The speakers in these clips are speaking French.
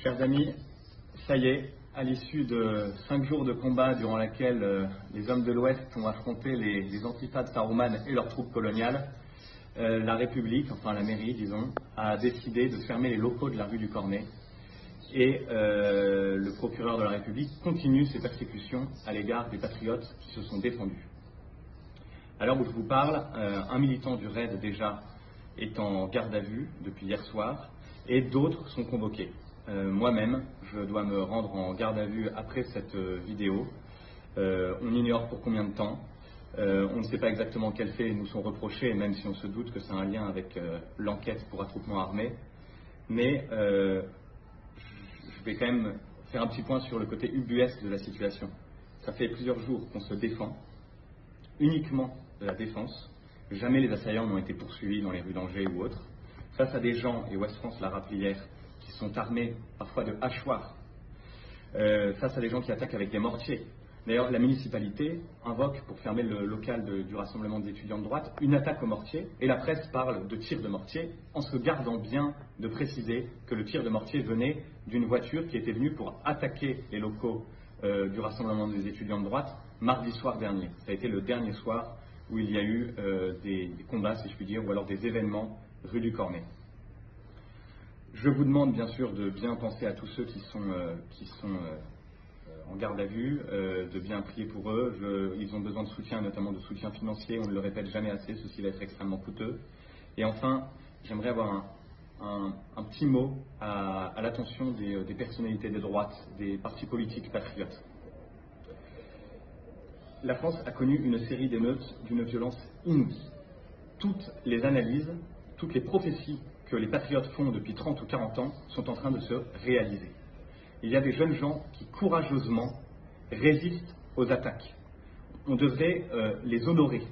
Chers amis, ça y est, à l'issue de 5 jours de combat durant lesquels les hommes de l'Ouest ont affronté les antifas de Saruman et leurs troupes coloniales, la République, enfin la mairie disons, a décidé de fermer les locaux de la rue du Cornet et le procureur de la République continue ses persécutions à l'égard des patriotes qui se sont défendus. À l'heure où je vous parle, un militant du RAID déjà est en garde à vue depuis hier soir et d'autres sont convoqués. Moi-même, je dois me rendre en garde à vue après cette vidéo. On ignore pour combien de temps. On ne sait pas exactement quels faits nous sont reprochés, même si on se doute que c'est un lien avec l'enquête pour attroupement armé. Mais je vais quand même faire un petit point sur le côté ubuesque de la situation. Ça fait plusieurs jours qu'on se défend, uniquement de la défense. Jamais les assaillants n'ont été poursuivis dans les rues d'Angers ou autres. Face à des gens, et Ouest France l'a rappelé hier, qui sont armés parfois de hachoirs, face à des gens qui attaquent avec des mortiers. D'ailleurs, la municipalité invoque, pour fermer le local du rassemblement des étudiants de droite, une attaque au mortier, et la presse parle de tir de mortier, en se gardant bien de préciser que le tir de mortier venait d'une voiture qui était venue pour attaquer les locaux du rassemblement des étudiants de droite mardi soir dernier. Ça a été le dernier soir où il y a eu des combats, si je puis dire, ou alors des événements rue du Cornet. Je vous demande bien sûr de bien penser à tous ceux qui sont en garde à vue, de bien prier pour eux. Ils ont besoin de soutien, notamment de soutien financier, on ne le répète jamais assez, ceci va être extrêmement coûteux. Et enfin, j'aimerais avoir un petit mot à l'attention des personnalités de droite, des partis politiques patriotes. La France a connu une série d'émeutes d'une violence inouïe. Toutes les analyses, toutes les prophéties que les patriotes font depuis 30 ou 40 ans sont en train de se réaliser. Il y a des jeunes gens qui courageusement résistent aux attaques. On devrait les honorer.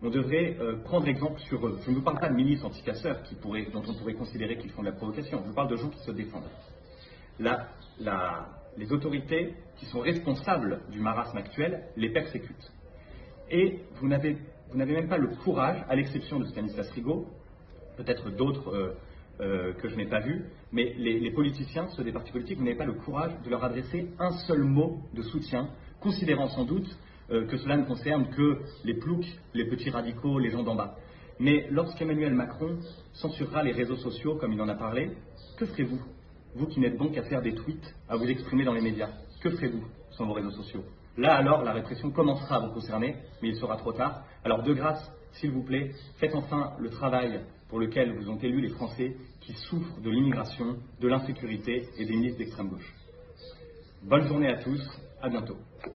On devrait prendre exemple sur eux. Je ne vous parle pas de milices anticasseurs dont on pourrait considérer qu'ils font de la provocation. Je vous parle de gens qui se défendent. Les autorités qui sont responsables du marasme actuel les persécutent. Et vous n'avez même pas le courage, à l'exception de Stanislas Rigaud, peut-être d'autres que je n'ai pas vus, mais les politiciens, ceux des partis politiques, vous n'avez pas le courage de leur adresser un seul mot de soutien, considérant sans doute que cela ne concerne que les ploucs, les petits radicaux, les gens d'en bas. Mais lorsqu'Emmanuel Macron censurera les réseaux sociaux, comme il en a parlé, que ferez-vous? Vous qui n'êtes bon qu'à faire des tweets, à vous exprimer dans les médias, que ferez-vous sans vos réseaux sociaux? Là alors, la répression commencera à vous concerner, mais il sera trop tard. Alors de grâce, s'il vous plaît, faites enfin le travail pour lequel vous ont élus les Français qui souffrent de l'immigration, de l'insécurité et des milices d'extrême gauche. Bonne journée à tous, à bientôt.